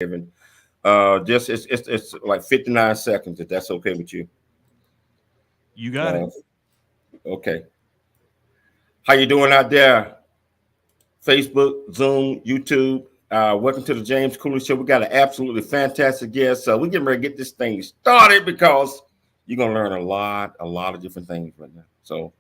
Kevin. Just it's like 59 seconds, if that's okay with you. You got Uh, it. okay. How you doing out there? Facebook, Zoom, YouTube. Welcome to the James Cooley Show. We got an absolutely fantastic guest. So we're getting ready to get this thing started because you're gonna learn a lot of different things right now. So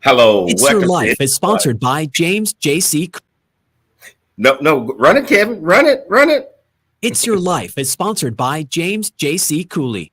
hello, It's Your welcome to Life is sponsored by James J.C. No, run it, Kevin. Run it. It's Your Life is sponsored by James J.C. Cooley.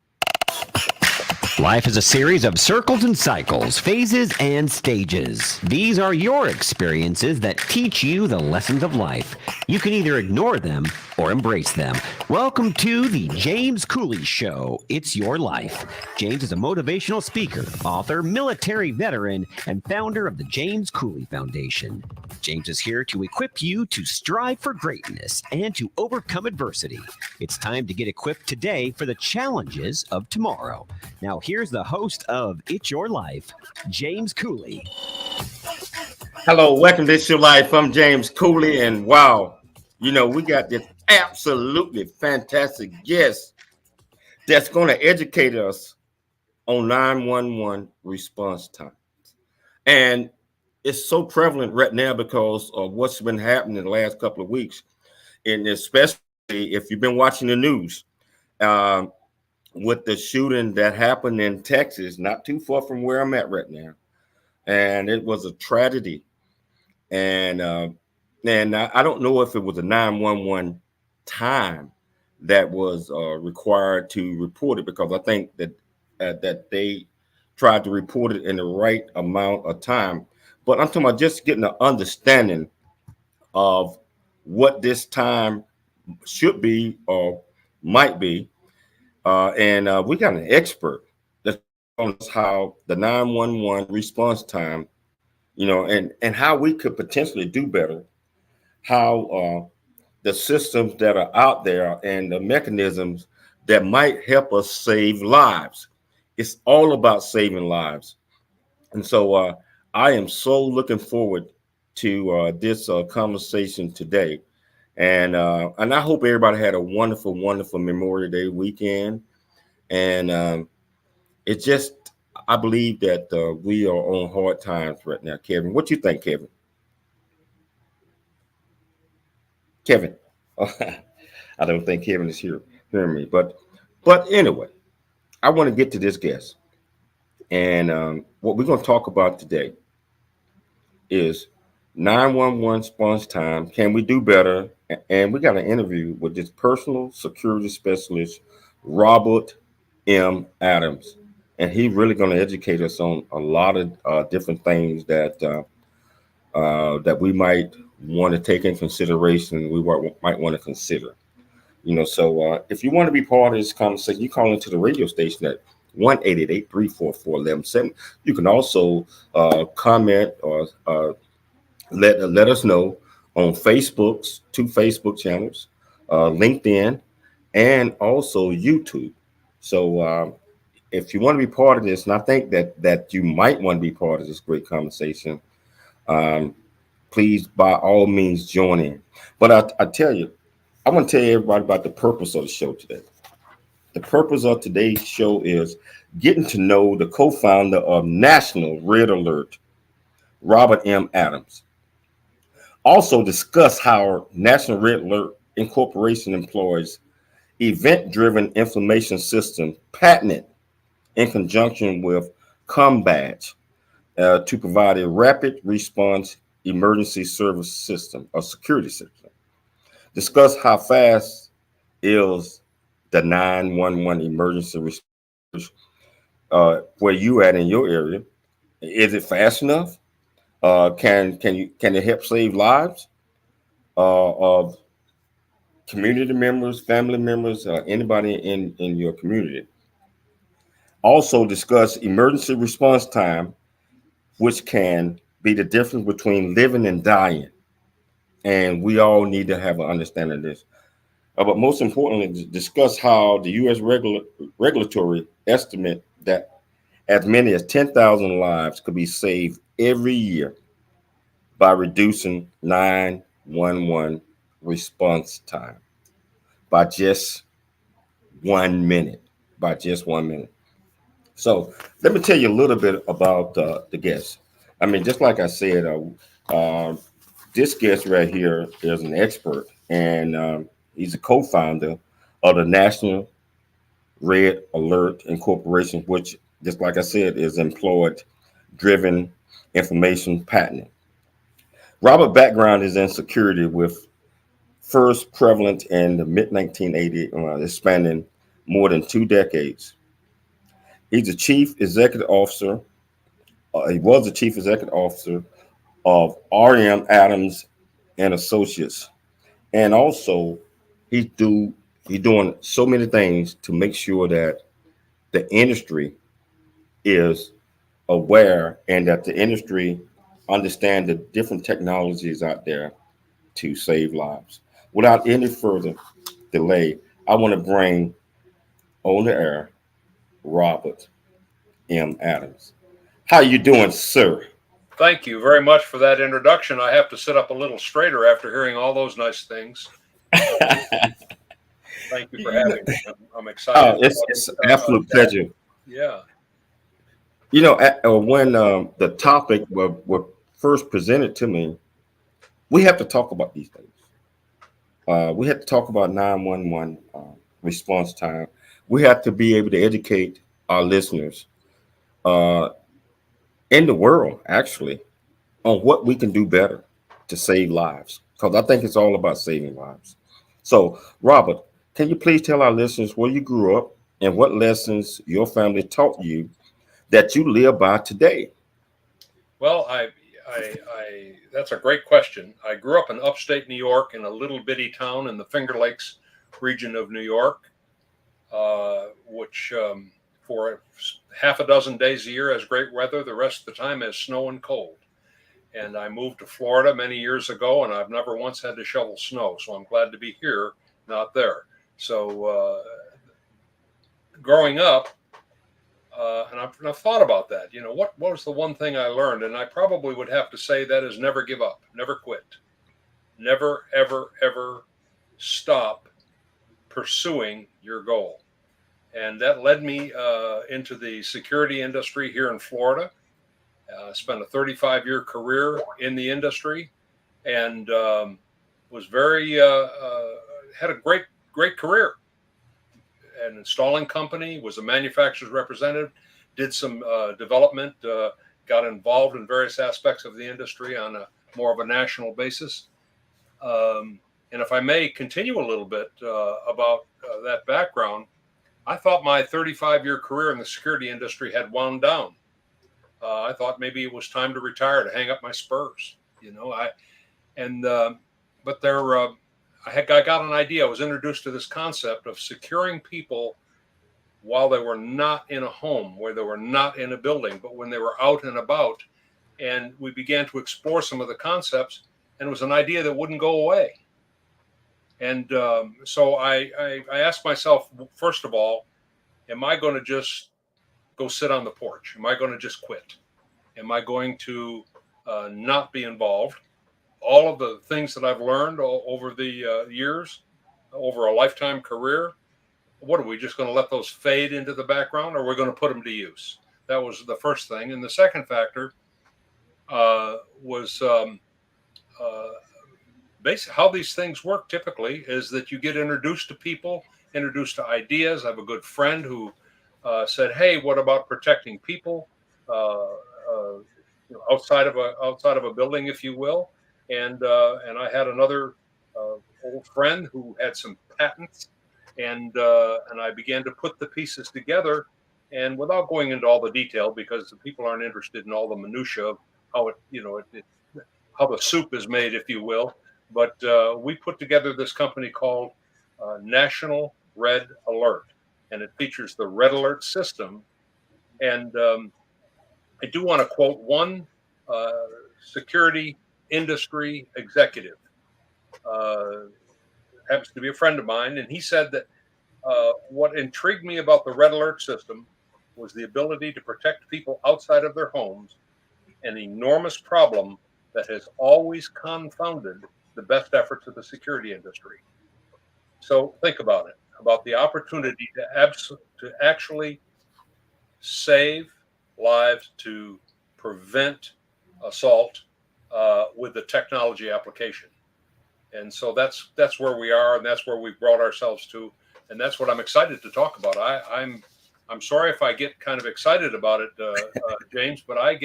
Life is a series of circles and cycles, phases and stages. These are your experiences that teach you the lessons of life. You can either ignore them or embrace them. Welcome to the James Cooley Show. It's Your Life. James is a motivational speaker, author, military veteran, and founder of the James Cooley Foundation. James is here to equip you to strive for greatness and to overcome adversity. It's time to get equipped today for the challenges of tomorrow. Now, here's the host of It's Your Life, James Cooley. Hello, welcome to It's Your Life. I'm James Cooley, and wow, we got this absolutely fantastic guest that's going to educate us on 911 response time. And it's so prevalent right now because of what's been happening in the last couple of weeks, and especially if you've been watching the news. With the shooting that happened in Texas, not too far from where I'm at right now. And it was a tragedy. And I don't know if it was a 911 time that was required to report it, because I think that they tried to report it in the right amount of time. But I'm talking about just getting an understanding of what this time should be or might be. And we got an expert that's on how the 911 response time, and how we could potentially do better, how the systems that are out there and the mechanisms that might help us save lives. It's all about saving lives. And so I am so looking forward to this conversation today. And I hope everybody had a wonderful, wonderful Memorial Day weekend. And it's just, I believe that we are on hard times right now. Kevin, what you think, Kevin? Kevin, I don't think Kevin is hearing me. But anyway, I want to get to this guest. And what we're going to talk about today is 911 response time. Can we do better? And we got an interview with this personal security specialist, Robert M. Adams. And he's really going to educate us on a lot of different things that we might want to take in consideration, we might want to consider. So if you want to be part of this conversation, you call into the radio station at 1-888-344-1170. You can also comment or let us know on Facebook's two Facebook channels, LinkedIn, and also YouTube. So if you want to be part of this, and I think that you might want to be part of this great conversation, please by all means join in. But I tell you, I want to tell everybody about the purpose of the show today. The purpose of today's show is getting to know the co-founder of National Red Alert, Robert M. Adams. Also discuss how National Red Alert Incorporation employs event-driven information system patented in conjunction with ComBadge to provide a rapid response emergency service system, a security system. Discuss how fast is the 911 emergency response where you at in your area. Is it fast enough? Can it help save lives of community members, family members, anybody in your community? Also discuss emergency response time, which can be the difference between living and dying. And we all need to have an understanding of this. But most importantly, discuss how the U.S. regulatory estimate that as many as 10,000 lives could be saved every year by reducing 911 response time by just 1 minute. By just 1 minute. So let me tell you a little bit about the guest. I mean, just like I said, this guest right here is an expert, and he's a co-founder of the National Red Alert Incorporation, which, just like I said, is employed driven information patenting. Robert background is in security with first prevalent in the mid 1980s, spanning more than 2 decades. He's the chief executive officer. He was the chief executive officer of RM Adams and Associates, and also he do he's doing so many things to make sure that the industry is aware and that the industry understand the different technologies out there to save lives. Without any further delay, I want to bring on the air Robert M. Adams. How you doing, sir? Thank you very much for that introduction. I have to sit up a little straighter after hearing all those nice things. Thank you for having me. I'm excited. Oh, it's an absolute pleasure. Yeah. You know, when the topic were first presented to me, we have to talk about these things. We have to talk about 911 response time. We have to be able to educate our listeners uh, in the world, actually, on what we can do better to save lives. Because I think it's all about saving lives. So, Robert, can you please tell our listeners where you grew up and what lessons your family taught you that you live by today? Well, that's a great question. I grew up in upstate New York in a little bitty town in the Finger Lakes region of New York, which for half a dozen days a year has great weather. The rest of the time has snow and cold. And I moved to Florida many years ago, and I've never once had to shovel snow. So I'm glad to be here, not there. So growing up, and I've thought about that. You know, what was the one thing I learned? And I probably would have to say that is never give up, never quit, never, ever, ever stop pursuing your goal. And that led me into the security industry here in Florida. Spent a 35-year career in the industry, and was had a great career. An installing company, was a manufacturer's representative, did some development, got involved in various aspects of the industry on a more of a national basis. And if I may continue a little bit about that background, I thought my 35-year career in the security industry had wound down. I thought maybe it was time to retire, to hang up my spurs. You know, I got an idea. I was introduced to this concept of securing people while they were not in a home, where they were not in a building, but when they were out and about. And we began to explore some of the concepts, and it was an idea that wouldn't go away. And so I asked myself, first of all, am I going to just go sit on the porch? Am I going to just quit? Am I going to not be involved? all of the things that I've learned over the years, over a lifetime career, what are we just going to let those fade into the background, or are we going to put them to use? That was the first thing. And the second factor was basically how these things work typically is that you get introduced to people, introduced to ideas. I have a good friend who said, "Hey, what about protecting people outside of a building, if you will?" And I had another old friend who had some patents, and I began to put the pieces together. And without going into all the detail, because the people aren't interested in all the minutia of how how the soup is made, if you will. But we put together this company called National Red Alert, and it features the Red Alert system. And I do want to quote one security industry executive. Happens to be a friend of mine, and he said that what intrigued me about the Red Alert system was the ability to protect people outside of their homes, an enormous problem that has always confounded the best efforts of the security industry. So think about it, about the opportunity to actually save lives, to prevent assault with the technology application. And so that's where we are, and that's where we've brought ourselves to, and that's what I'm excited to talk about. I'm sorry if I get kind of excited about it, James, but I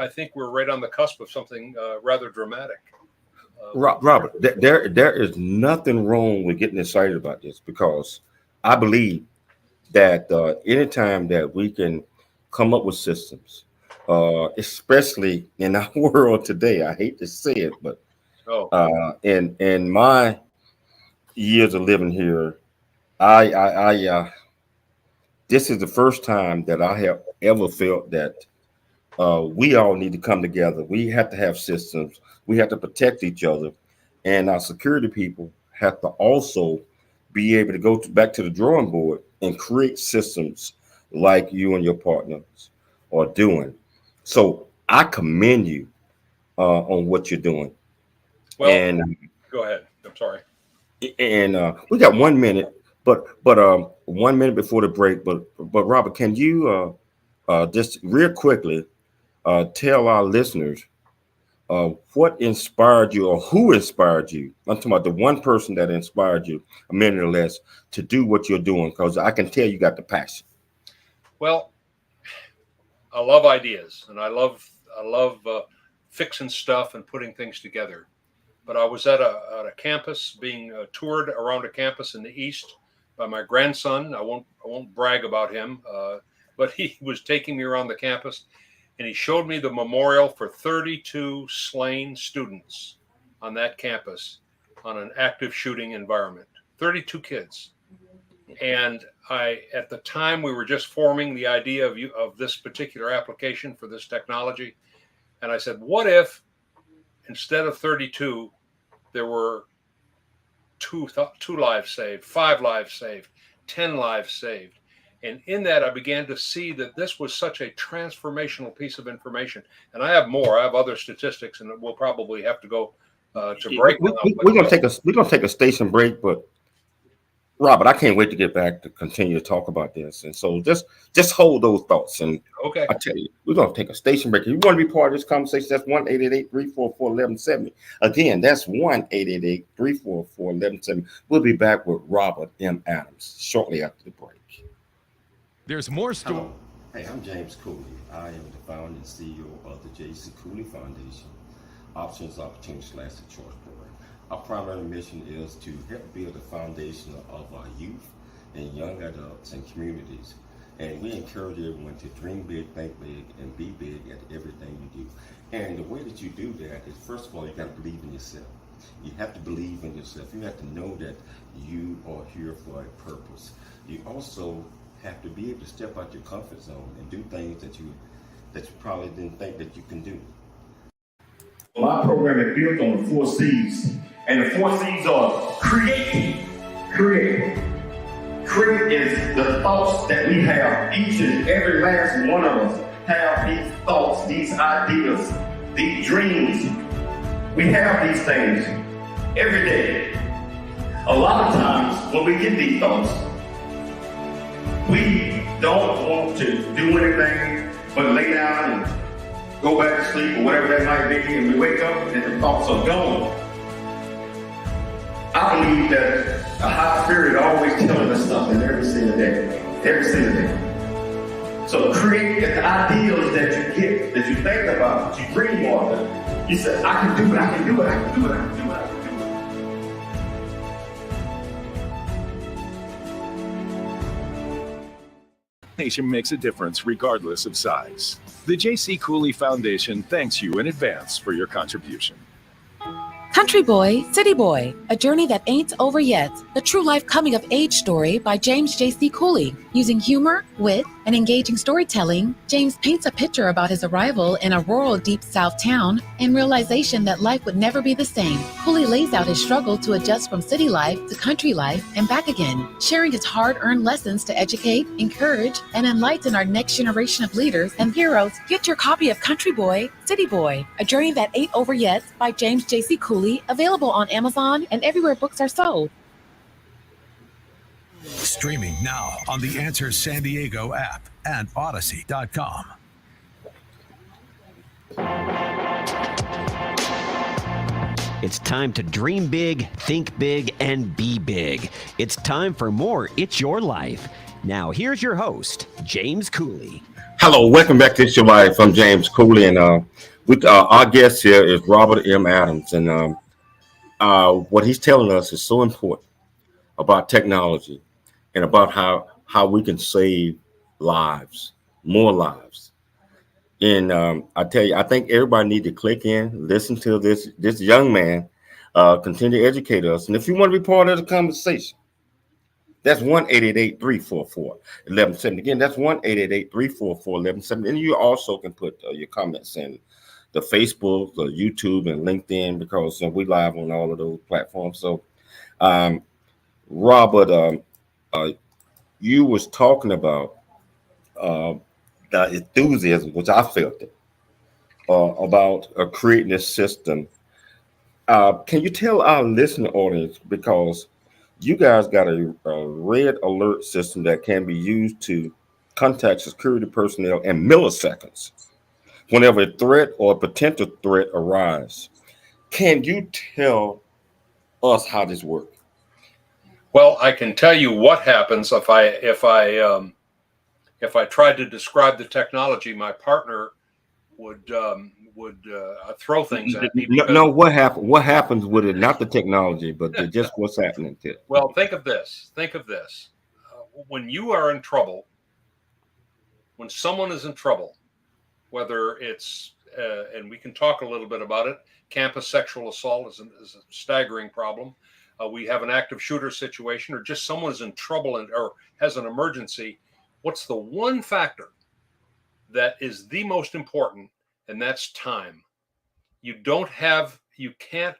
think we're right on the cusp of something rather dramatic. Robert, there is nothing wrong with getting excited about this, because I believe that anytime that we can come up with systems, especially in our world today, I hate to say it, but in my years of living here, this is the first time that I have ever felt that we all need to come together. We have to have systems. We have to protect each other, and our security people have to also be able to go back to the drawing board and create systems like you and your partners are doing. So I commend you on what you're doing. Well, and go ahead. I'm sorry. And we got 1 minute, but 1 minute before the break. But Robert, can you just real quickly tell our listeners what inspired you, or who inspired you? I'm talking about the one person that inspired you, a minute or less, to do what you're doing, because I can tell you got the passion. Well, I love ideas, and I love fixing stuff and putting things together. But I was at a campus, being toured around a campus in the East by my grandson. I won't brag about him, but he was taking me around the campus, and he showed me the memorial for 32 slain students on that campus on an active shooting environment. 32 kids. And at the time, we were just forming the idea of this particular application for this technology. And I said, what if instead of 32, there were two lives saved, 5 lives saved, 10 lives saved? And in that, I began to see that this was such a transformational piece of information. And I have more. I have other statistics, and we'll probably have to go to break. We're gonna take a station break, but Robert, I can't wait to get back to continue to talk about this. And so just hold those thoughts. And okay, I tell you, we're gonna take a station break. If you want to be part of this conversation, that's 1-888-344-1170. Again, that's 1-888-344-1170. We'll be back with Robert M. Adams shortly after the break. There's more story. Hey, I'm James Cooley. I am the founder and CEO of the J.C. Cooley Foundation, Options, Opportunities, the Choice Program. Our primary mission is to help build the foundation of our youth and young adults and communities. And we encourage everyone to dream big, think big, and be big at everything you do. And the way that you do that is, first of all, you got to believe in yourself. You have to believe in yourself. You have to know that you are here for a purpose. You also have to be able to step out your comfort zone and do things that you probably didn't think that you can do. My program is built on the 4 C's, and the 4 C's are create. Create is the thoughts that we have. Each and every last one of us have these thoughts, these ideas, these dreams. We have these things every day. A lot of times when we get these thoughts, we don't want to do anything but lay down and go back to sleep or whatever that might be, and we wake up and the thoughts are gone. I believe that a high spirit is always telling us something every single day. Every single day. So create the ideals that you get, that you think about, that you dream of. You say, I can do it, I can do it, I can do it, I can do it, I can do it. Nation makes a difference regardless of size. The J.C. Cooley Foundation thanks you in advance for your contribution. Country Boy, City Boy, A Journey That Ain't Over Yet, the true life coming of age story by James J.C. Cooley. Using humor, wit, and engaging storytelling, James paints a picture about his arrival in a rural deep south town and realization that life would never be the same. Cooley lays out his struggle to adjust from city life to country life and back again, sharing his hard-earned lessons to educate, encourage, and enlighten our next generation of leaders and heroes. Get your copy of Country Boy, City Boy, A Journey That Ain't Over Yet by James J.C. Cooley, available on Amazon and everywhere books are sold. Streaming now on the Answer San Diego app and Odyssey.com. It's time to dream big, think big, and be big. It's time for more It's Your Life. Now, here's your host, James Cooley. Hello, welcome back to It's Your Life. I'm James Cooley, and our guest here is Robert M. Adams. And what he's telling us is so important about technology and about how we can save lives, more lives. And I tell you, I think everybody needs to click in, listen to this young man, continue to educate us. And if you want to be part of the conversation, that's 1-888-344-1170. Again, that's 1-888-344-1170. And you also can put your comments in the Facebook, the YouTube, and LinkedIn, because we live on all of those platforms. So, Robert, you was talking about the enthusiasm, which I felt it, about creating this system. Can you tell our listening audience, because you guys got a red alert system that can be used to contact security personnel in milliseconds whenever a threat or a potential threat arises. Can you tell us how this works? Well, I can tell you what happens if I tried to describe the technology. My partner would throw things at me. No, what happened? What happens with it? Not the technology, but just what's happening to it. Well, think of this. When you are in trouble, when someone is in trouble, whether it's and we can talk a little bit about it. Campus sexual assault is a staggering problem. We have an active shooter situation, or just someone is in trouble or has an emergency. What's the one factor that is the most important? And that's time. You can't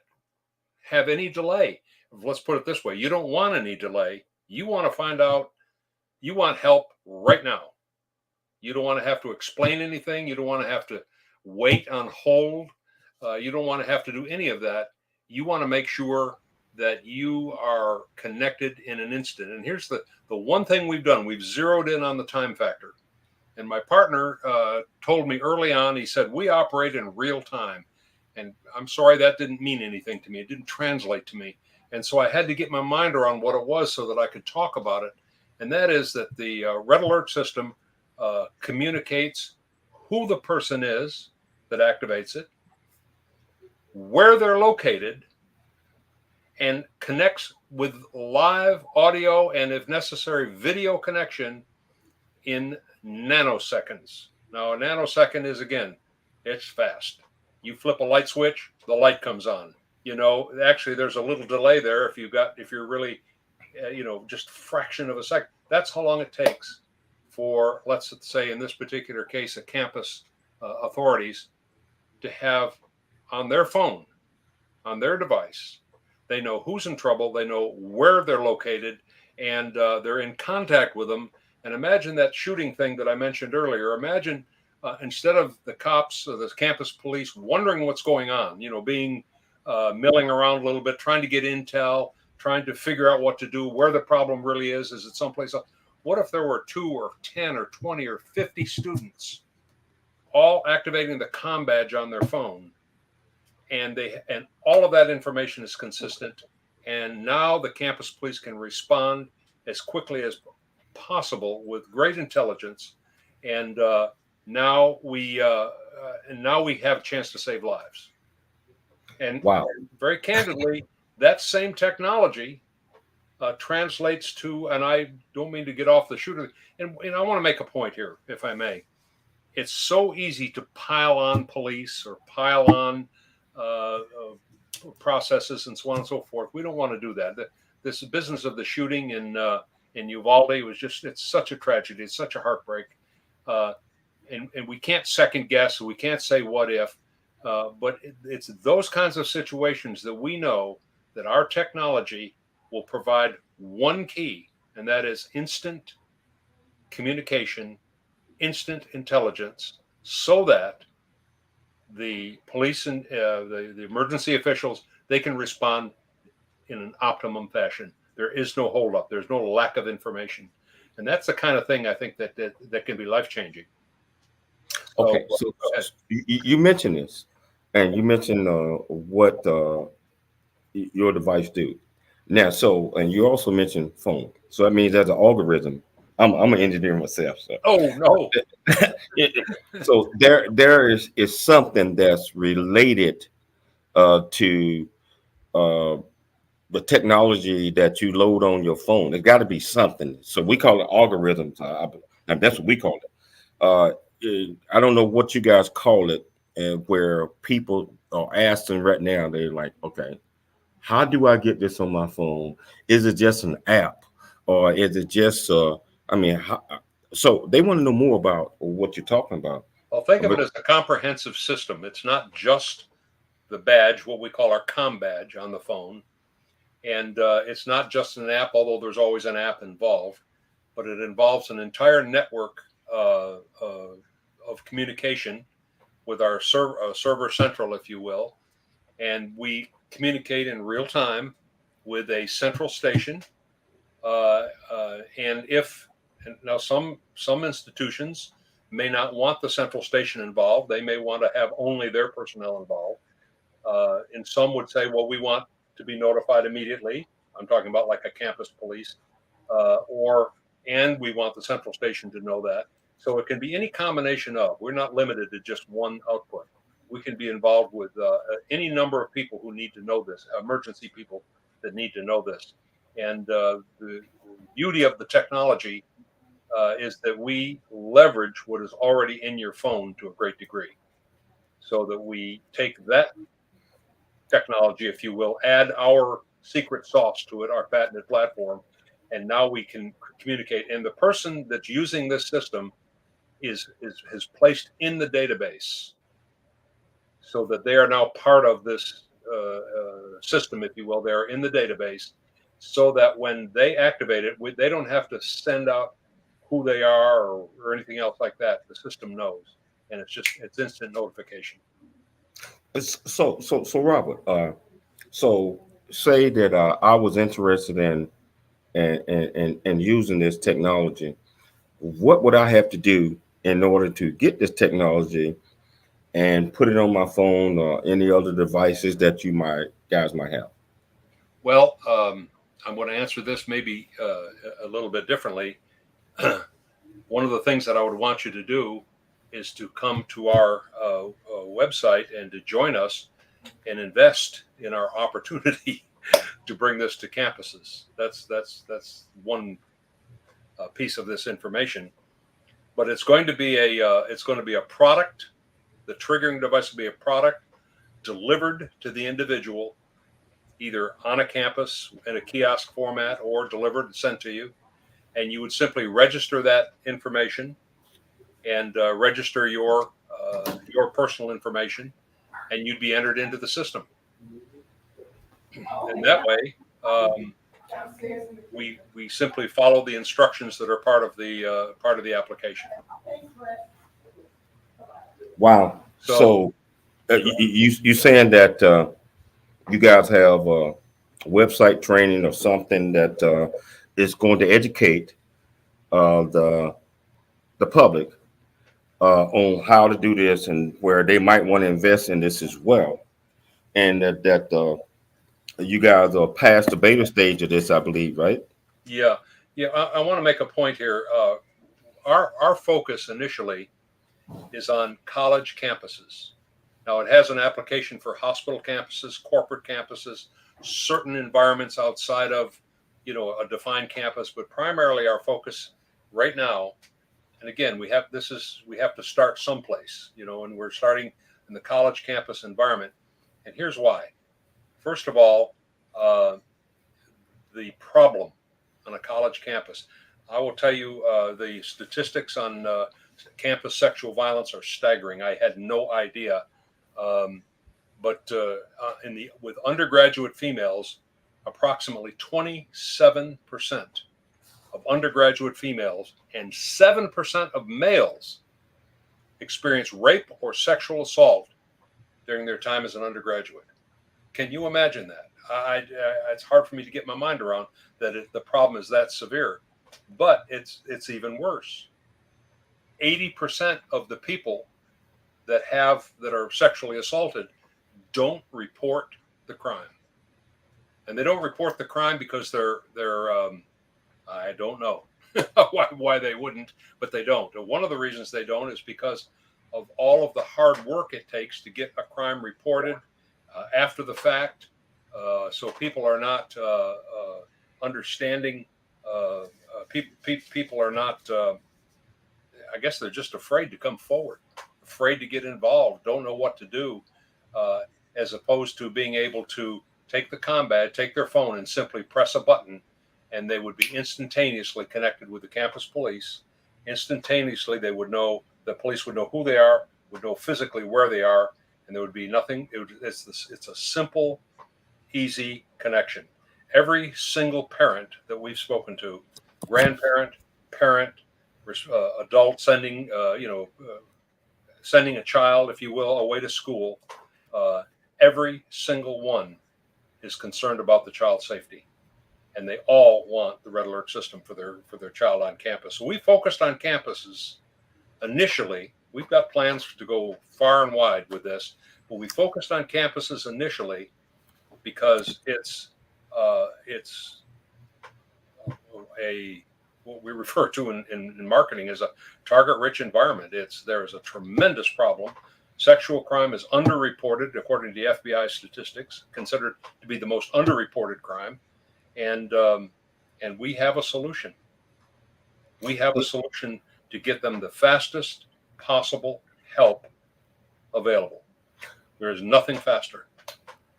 have any delay. Let's put it this way. You don't want any delay. You want to find out, you want help right now. You don't want to have to explain anything. You don't want to have to wait on hold. You don't want to have to do any of that. You want to make sure that you are connected in an instant. And here's the one thing we've done. We've zeroed in on the time factor. And my partner told me early on, he said, we operate in real time. And I'm sorry, that didn't mean anything to me. It didn't translate to me. And so I had to get my mind around what it was so that I could talk about it. And that is that the red alert system communicates who the person is that activates it, where they're located, and connects with live audio and, if necessary, video connection in nanoseconds. Now, a nanosecond is, again, it's fast. You flip a light switch, the light comes on. Actually, there's a little delay there if you're really, just a fraction of a second. That's how long it takes for, let's say, in this particular case, a campus authorities to have on their phone, on their device, they know who's in trouble, they know where they're located, and they're in contact with them. And imagine that shooting thing that I mentioned earlier. Imagine instead of the cops, the campus police wondering what's going on, being milling around a little bit, trying to get intel, trying to figure out what to do, where the problem really is it someplace else? What if there were 2 or 10 or 20 or 50 students all activating the ComBadge on their phone, and all of that information is consistent, and now the campus police can respond as quickly as possible with great intelligence, and now we have a chance to save lives. And wow, very candidly, that same technology translates to, and I don't mean to get off the shooter, and I want to make a point here, if I may. It's so easy to pile on police or pile on processes and so on and so forth. We don't want to do that. This business of the shooting in Uvalde it's such a tragedy. It's such a heartbreak. And we can't second guess. We can't say what if. But it's those kinds of situations that we know that our technology will provide one key, and that is instant communication, instant intelligence, so that the police and the emergency officials, they can respond in an optimum fashion. There is no holdup. There's no lack of information. And that's the kind of thing I think that can be life-changing. Okay, so you mentioned this, and you mentioned what your device do. Now, and you also mentioned phone. So that means there's an algorithm. I'm an engineer myself. So. Oh no. So there is something that's related to the technology that you load on your phone. There's got to be something. So we call it algorithms. And that's what we call it. I don't know what you guys call it, where people are asking right now. They're like, okay, how do I get this on my phone? Is it just an app, or is it just? So they want to know more about what you're talking about. Well, think of it as a comprehensive system. It's not just the badge, what we call our ComBadge on the phone, and it's not just an app, although there's always an app involved, but it involves an entire network of communication with our server central, if you will, and we communicate in real time with a central station. And now some institutions may not want the central station involved. They may want to have only their personnel involved. And some would say, well, we want to be notified immediately. I'm talking about like a campus police, and we want the central station to know that. So it can be any combination of. We're not limited to just one output. We can be involved with any number of people who need to know this, emergency people that need to know this. And the beauty of the technology is that we leverage what is already in your phone to a great degree, so that we take that technology, if you will, add our secret sauce to it, our patented platform, and now we can communicate. And the person that's using this system is placed in the database, so that they are now part of this system, if you will. They're in the database, so that when they activate it, they don't have to send out who they are or anything else like that. The system knows, and it's instant notification. So Robert, so say that I was interested in using this technology. What would I have to do in order to get this technology and put it on my phone or any other devices that guys might have? Well, I'm going to answer this maybe a little bit differently. One of the things that I would want you to do is to come to our website and to join us and invest in our opportunity to bring this to campuses. That's one piece of this information, but it's going to be a product. The triggering device will be a product delivered to the individual, either on a campus in a kiosk format or delivered and sent to you. And you would simply register that information and register your personal information, and you'd be entered into the system. And that way, we simply follow the instructions that are part of the application. Wow. So you saying that you guys have website training or something that is going to educate the public on how to do this and where they might want to invest in this as well, and that you guys are past the beta stage of this, I believe, right? Yeah. I want to make a point here. Our focus initially is on college campuses. Now, it has an application for hospital campuses, corporate campuses, certain environments outside of, a defined campus, but primarily our focus right now, and again, we have to start someplace, and we're starting in the college campus environment. And here's why. First of all, the problem on a college campus. I will tell you, the statistics on campus sexual violence are staggering. I had no idea. But with undergraduate females, approximately 27% of undergraduate females and 7% of males experience rape or sexual assault during their time as an undergraduate. Can you imagine that? It's hard for me to get my mind around that the problem is that severe, but it's even worse. 80% of the people that are sexually assaulted don't report the crime, and they don't report the crime because they're I don't know why they wouldn't, but they don't. And one of the reasons they don't is because of all of the hard work it takes to get a crime reported after the fact. So people are not understanding. People are not. I guess they're just afraid to come forward, afraid to get involved, don't know what to do, as opposed to being able to take the ComBadge, take their phone and simply press a button, and they would be instantaneously connected with the campus police. Instantaneously, the police would know who they are, would know physically where they are, and there would be nothing. It's a simple, easy connection. Every single parent that we've spoken to, grandparent, parent, adult sending a child, if you will, away to school, every single one is concerned about the child's safety, and they all want the red alert system for their child on campus. So we focused on campuses initially. We've got plans to go far and wide with this, but we focused on campuses initially because it's what we refer to in marketing as a target-rich environment. There is a tremendous problem. Sexual crime is underreported, according to the FBI statistics, considered to be the most underreported crime, and we have a solution. We have a solution to get them the fastest possible help available. There is nothing faster.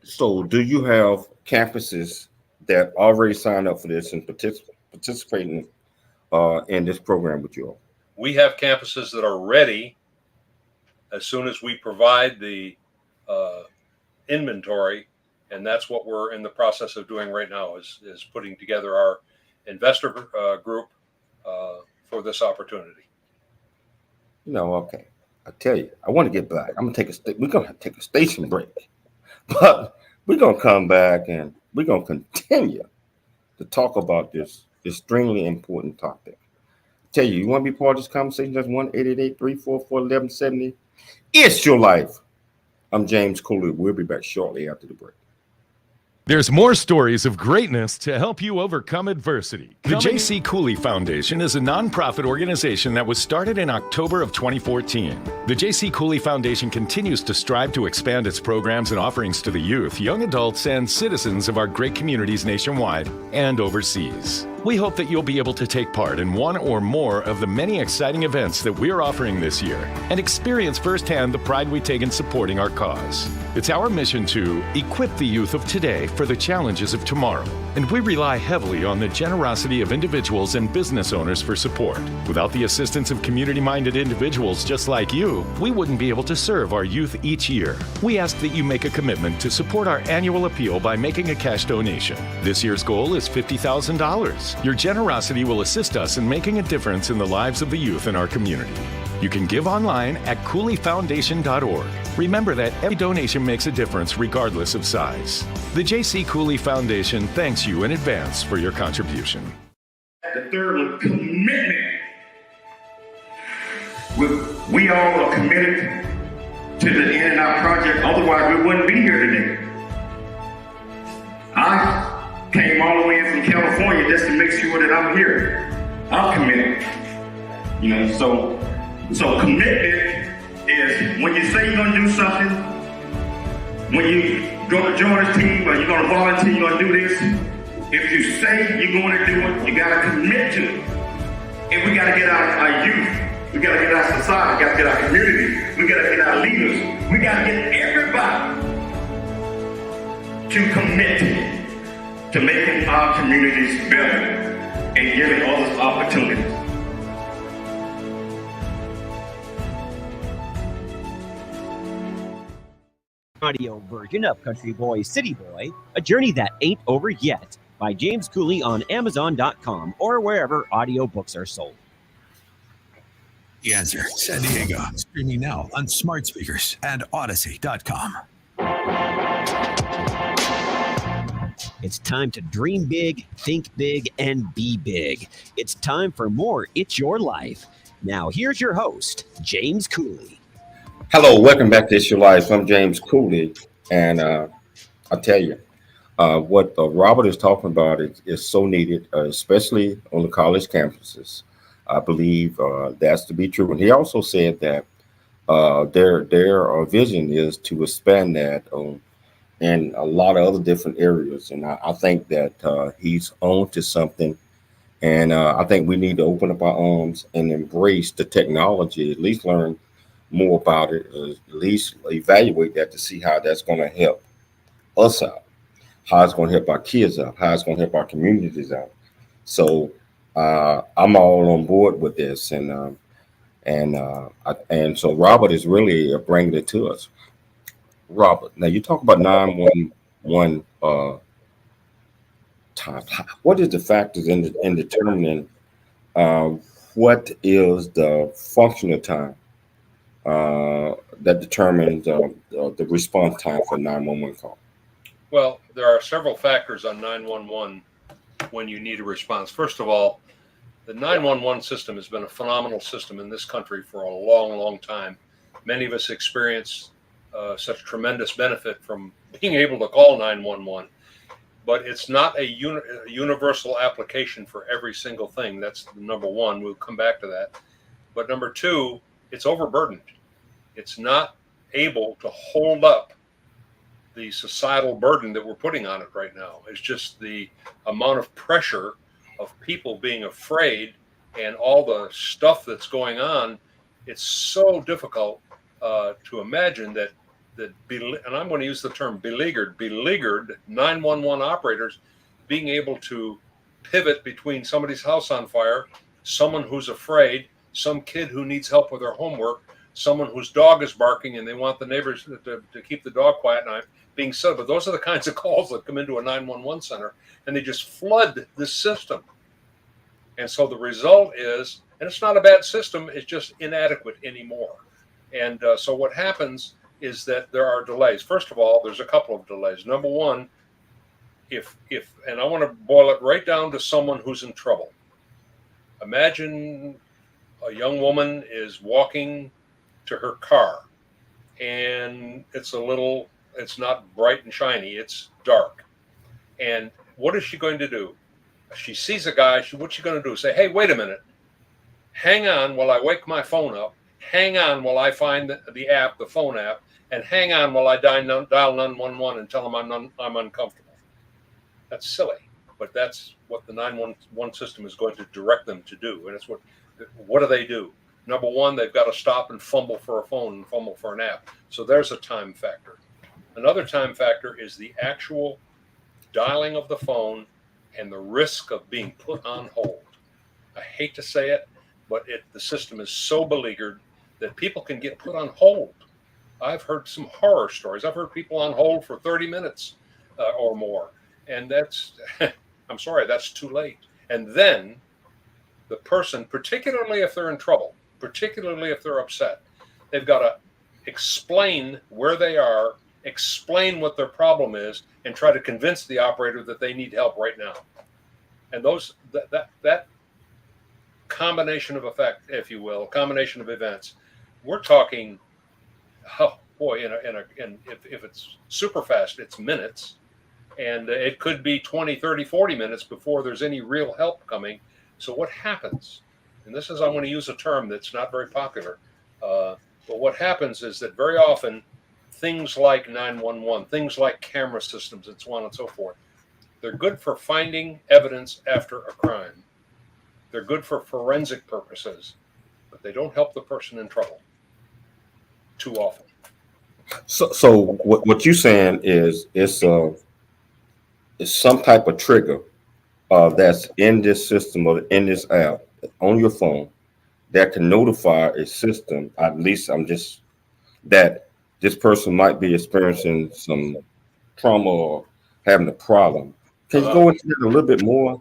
So, do you have campuses that already signed up for this and participating in this program with you all? We have campuses that are ready as soon as we provide the inventory, and that's what we're in the process of doing right now, is putting together our investor group for this opportunity. Okay. I tell you, I want to get back. We're gonna take a station break, but we're gonna come back and we're gonna continue to talk about this extremely important topic. I tell you, you want to be part of this conversation? That's 1-888-344-1170. It's your life. I'm James Cooley. We'll be back shortly after the break. There's more stories of greatness to help you overcome adversity. The J.C. Cooley Foundation is a nonprofit organization that was started in October of 2014. The J.C. Cooley Foundation continues to strive to expand its programs and offerings to the youth, young adults, and citizens of our great communities nationwide and overseas. We hope that you'll be able to take part in one or more of the many exciting events that we're offering this year and experience firsthand the pride we take in supporting our cause. It's our mission to equip the youth of today for the challenges of tomorrow, and we rely heavily on the generosity of individuals and business owners for support. Without the assistance of community-minded individuals just like you, we wouldn't be able to serve our youth each year. We ask that you make a commitment to support our annual appeal by making a cash donation. This year's goal is $50,000. cause. Your generosity will assist us in making a difference in the lives of the youth in our community. You can give online at CooleyFoundation.org. Remember that every donation makes a difference regardless of size. The J.C. Cooley Foundation thanks you in advance for your contribution. The third one, commitment. We all are committed to the end of our project, otherwise we wouldn't be here today. I came all the way in from California just to make sure that I'm here. I'm committed. So commitment is when you say you're gonna do something, when you gonna join a team or you're gonna volunteer, you're gonna do this. If you say you're gonna do it, you gotta commit to it. And we gotta get our youth. We gotta get our society, we gotta get our community, we gotta get our leaders, we gotta get everybody to commit to making our communities better and giving others opportunities. Audio version of Country Boy, City Boy, A Journey That Ain't Over Yet by James Cooley on Amazon.com or wherever audiobooks are sold. The Answer San Diego, streaming now on smart speakers and Odyssey.com. It's time to dream big, think big, and be big. It's time for more It's Your Life. Now, here's your host, James Cooley. Hello, welcome back to It's Your Life. I'm James Cooley, and I'll tell you, what Robert is talking about is so needed, especially on the college campuses. I believe that's to be true. And he also said that their vision is to expand that in a lot of other different areas. And I think that he's on to something. And I think we need to open up our arms and embrace the technology, at least learn more about it, at least evaluate that to see how that's going to help us out, how it's going to help our kids out, how it's going to help our communities out. So I'm all on board with this, and so Robert is really bringing it to us. Robert, now you talk about 911 time. What is the factors in determining what is the functional time that determines the response time for 911 call? Well, there are several factors on 911 when you need a response. First of all, the 911 system has been a phenomenal system in this country for a long, long time. Many of us experience such tremendous benefit from being able to call 911, but it's not a universal application for every single thing. That's number one. We'll come back to that. But number two, it's overburdened. It's not able to hold up the societal burden that we're putting on it right now. It's just the amount of pressure of people being afraid and all the stuff that's going on. It's so difficult to imagine that and I'm going to use the term beleaguered 911 operators being able to pivot between somebody's house on fire, someone who's afraid, some kid who needs help with their homework, someone whose dog is barking and they want the neighbors to keep the dog quiet, and I'm being said, but those are the kinds of calls that come into a 911 center, and they just flood the system. And so the result is, and it's not a bad system, it's just inadequate anymore. And so what happens is that there are delays. First of all, there's a couple of delays. Number one, and I want to boil it right down to someone who's in trouble. Imagine a young woman is walking to her car, and it's not bright and shiny, it's dark. And what is she going to do? She sees a guy, what's she going to do? Say, hey, wait a minute. Hang on while I wake my phone up. Hang on while I find the phone app, and hang on while I dial 911 and tell them I'm uncomfortable. That's silly, but that's what the 911 system is going to direct them to do. And it's what do they do? Number one, they've got to stop and fumble for a phone and fumble for an app. So there's a time factor. Another time factor is the actual dialing of the phone and the risk of being put on hold. I hate to say it, but the system is so beleaguered that people can get put on hold. I've heard some horror stories. I've heard people on hold for 30 minutes or more. And that's, I'm sorry, that's too late. And then the person, particularly if they're in trouble, particularly if they're upset, they've got to explain where they are, explain what their problem is, and try to convince the operator that they need help right now. And that combination of effect, if you will, combination of events, we're talking, oh boy, if it's super fast, it's minutes. And it could be 20, 30, 40 minutes before there's any real help coming. So what happens, and this is, I'm going to use a term that's not very popular, but what happens is that very often things like 911, things like camera systems, and so on and so forth, they're good for finding evidence after a crime. They're good for forensic purposes, but they don't help the person in trouble too often. So what you're saying is it's some type of trigger that's in this system or in this app on your phone that can notify a system, at least that this person might be experiencing some trauma or having a problem. Can you go into that a little bit more?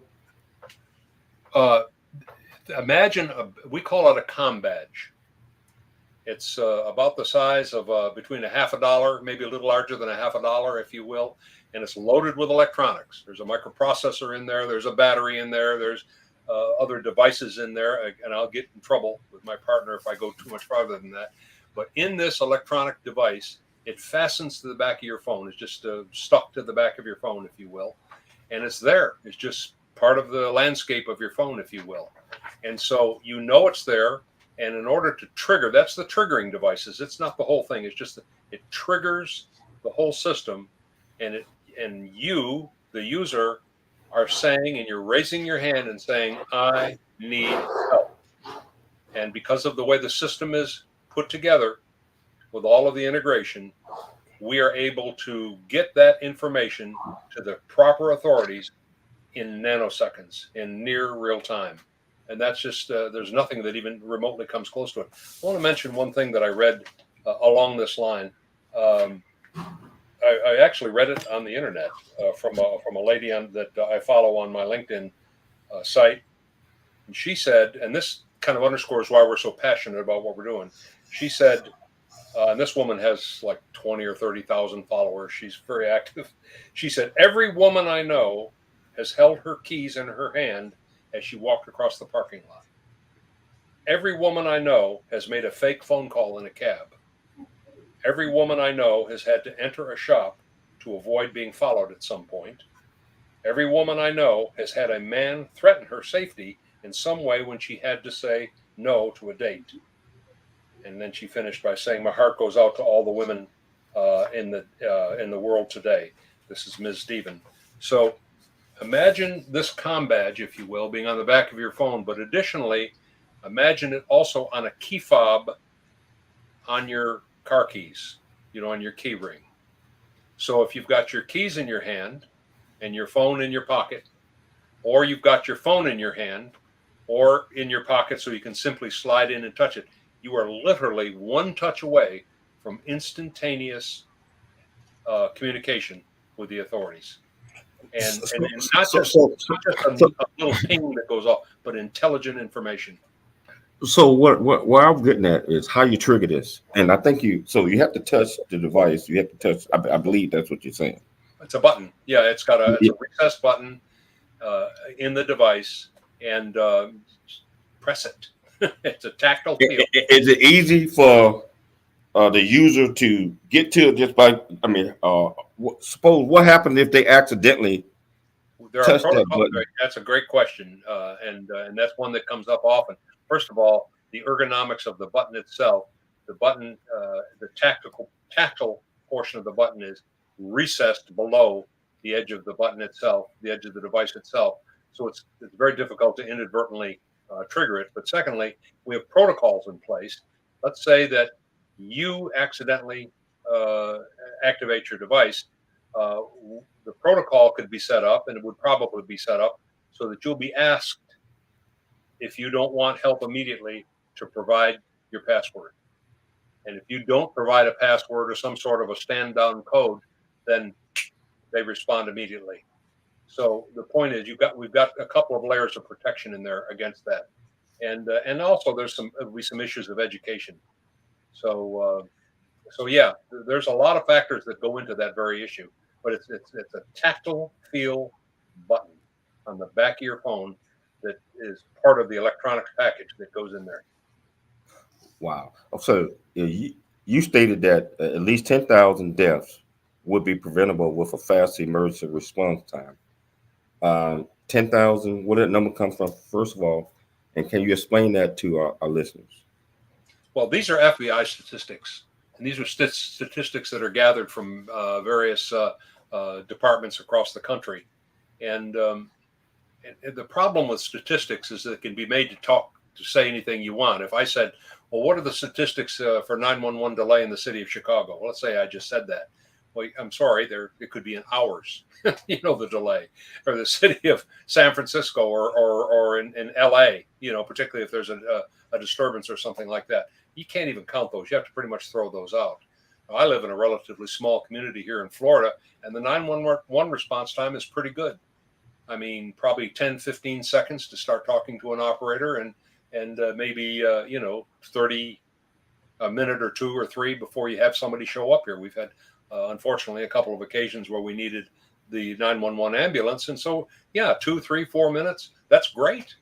Imagine, we call it a ComBadge. It's about the size of between $50, maybe a little larger than $50, if you will. And it's loaded with electronics. There's a microprocessor in there. There's a battery in there. There's other devices in there. And I'll get in trouble with my partner if I go too much farther than that. But in this electronic device, it fastens to the back of your phone. It's just stuck to the back of your phone, if you will. And it's there. It's just part of the landscape of your phone, if you will. And so you know it's there. And in order to trigger, that's the triggering devices. It's not the whole thing. It's just it triggers the whole system. And you, the user, are saying, and you're raising your hand and saying, I need help. And because of the way the system is put together with all of the integration, we are able to get that information to the proper authorities in nanoseconds, in near real time. And that's just, there's nothing that even remotely comes close to it. I want to mention one thing that I read along this line. I actually read it on the internet from a lady that I follow on my LinkedIn site. And she said, and this kind of underscores why we're so passionate about what we're doing. She said, and this woman has like 20 or 30,000 followers. She's very active. She said, every woman I know has held her keys in her hand as she walked across the parking lot. Every woman I know has made a fake phone call in a cab. Every woman I know has had to enter a shop to avoid being followed at some point. Every woman I know has had a man threaten her safety in some way when she had to say no to a date. And then she finished by saying, my heart goes out to all the women in the world today. This is Ms. Steven. So imagine this ComBadge, if you will, being on the back of your phone, but additionally, imagine it also on a key fob on your car keys, on your key ring. So if you've got your keys in your hand and your phone in your pocket, or you've got your phone in your hand or in your pocket so you can simply slide in and touch it, you are literally one touch away from instantaneous communication with the authorities. And not just a little ping that goes off, but intelligent information. So what I'm getting at is how you trigger this. And I think you have to touch the device. You have to touch, I believe that's what you're saying. It's a button. Yeah, it's a recessed button in the device, and press it. It's a tactile feel. Is it easy for the user to get to it just by, suppose what happens if they accidentally touch that button? That's a great question. And that's one that comes up often. First of all, the ergonomics of the button itself, the tactile portion of the button is recessed below the edge of the button itself, the edge of the device itself. So it's very difficult to inadvertently trigger it. But secondly, we have protocols in place. Let's say that you accidentally activate your device. The protocol could be set up, and it would probably be set up so that you'll be asked, if you don't want help immediately, to provide your password. And if you don't provide a password or some sort of a stand down code, then they respond immediately. So the point is, we've got a couple of layers of protection in there against that, and also there's some issues of education. So yeah, there's a lot of factors that go into that very issue, but it's a tactile feel button on the back of your phone that is part of the electronics package that goes in there. Wow. So you stated that at least 10,000 deaths would be preventable with a fast emergency response time. 10,000, where did that number come from, first of all? And can you explain that to our listeners? Well, these are FBI statistics, and these are statistics that are gathered from various departments across the country. And the problem with statistics is that it can be made to say anything you want. If I said, well, what are the statistics for 911 delay in the city of Chicago? Well, let's say I just said that. Well, I'm sorry, it could be in hours, the delay, or the city of San Francisco or in LA, particularly if there's a disturbance or something like that. You can't even count those. You have to pretty much throw those out. Now, I live in a relatively small community here in Florida, and the 911 response time is pretty good. I mean, probably 10, 15 seconds to start talking to an operator, and maybe 30, a minute or 2 or 3 before you have somebody show up here. We've had unfortunately a couple of occasions where we needed the 911 ambulance, and so 2, 3, 4 minutes, that's great.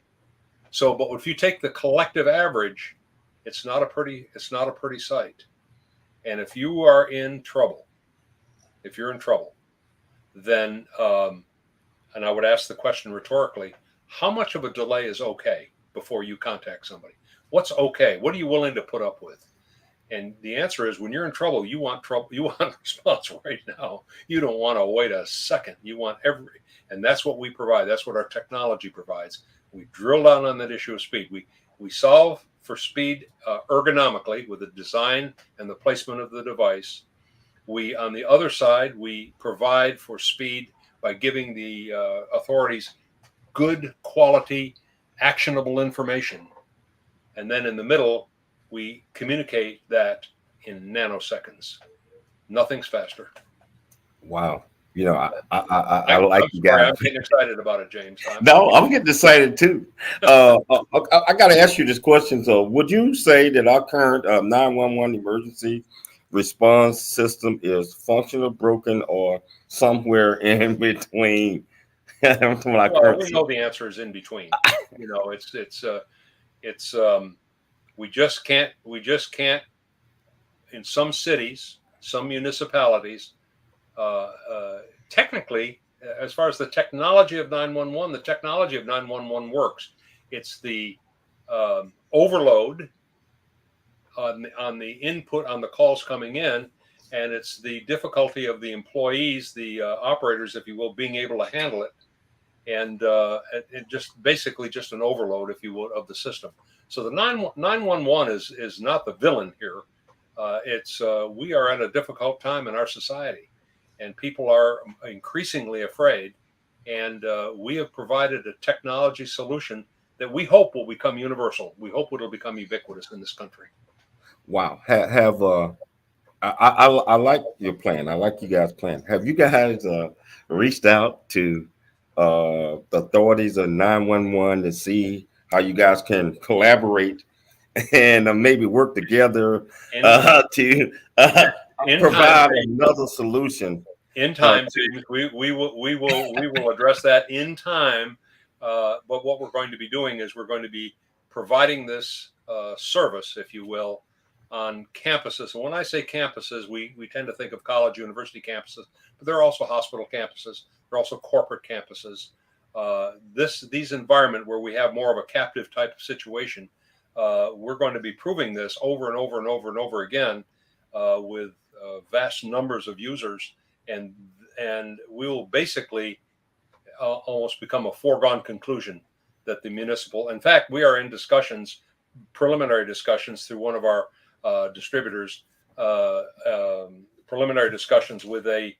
So, but if you take the collective average, it's not a pretty sight. And if you are in trouble, then and I would ask the question rhetorically, how much of a delay is okay before you contact somebody? What's okay? What are you willing to put up with? And the answer is, when you're in trouble, you want response right now. You don't want to wait a second. You want and that's what we provide. That's what our technology provides. We drill down on that issue of speed. We solve for speed ergonomically with the design and the placement of the device. On the other side, we provide for speed by giving the authorities good quality, actionable information. And then in the middle, we communicate that in nanoseconds. Nothing's faster. Wow. I like you guys. I'm getting excited about it, James. I'm getting excited too. I got to ask you this question. So would you say that our current 911 emergency response system is functional, broken, or somewhere in between? Well, we know the answer is in between. We just can't in some cities, some municipalities, technically, as far as the technology of 911, the technology of 911 works. It's the overload on the input on the calls coming in, and it's the difficulty of the employees, the operators, if you will, being able to handle it, and just basically just an overload, if you will, of the system. So the 911 is not the villain here. We are at a difficult time in our society, and people are increasingly afraid. And we have provided a technology solution that we hope will become universal. We hope it'll become ubiquitous in this country. Wow. I like your plan. I like you guys' plan. Have you guys reached out to the authorities of 911 to see how you guys can collaborate and maybe work together to provide another solution? In time, we will address that in time. But what we're going to be doing is we're going to be providing this service, if you will, on campuses. And when I say campuses, we tend to think of college, university campuses, but there are also hospital campuses. There are also corporate campuses. These environment where we have more of a captive type of situation, we're going to be proving this over and over and over and over again with vast numbers of users, and we will basically almost become a foregone conclusion that the municipal. In fact, we are in discussions, preliminary discussions through one of our distributors, preliminary discussions with a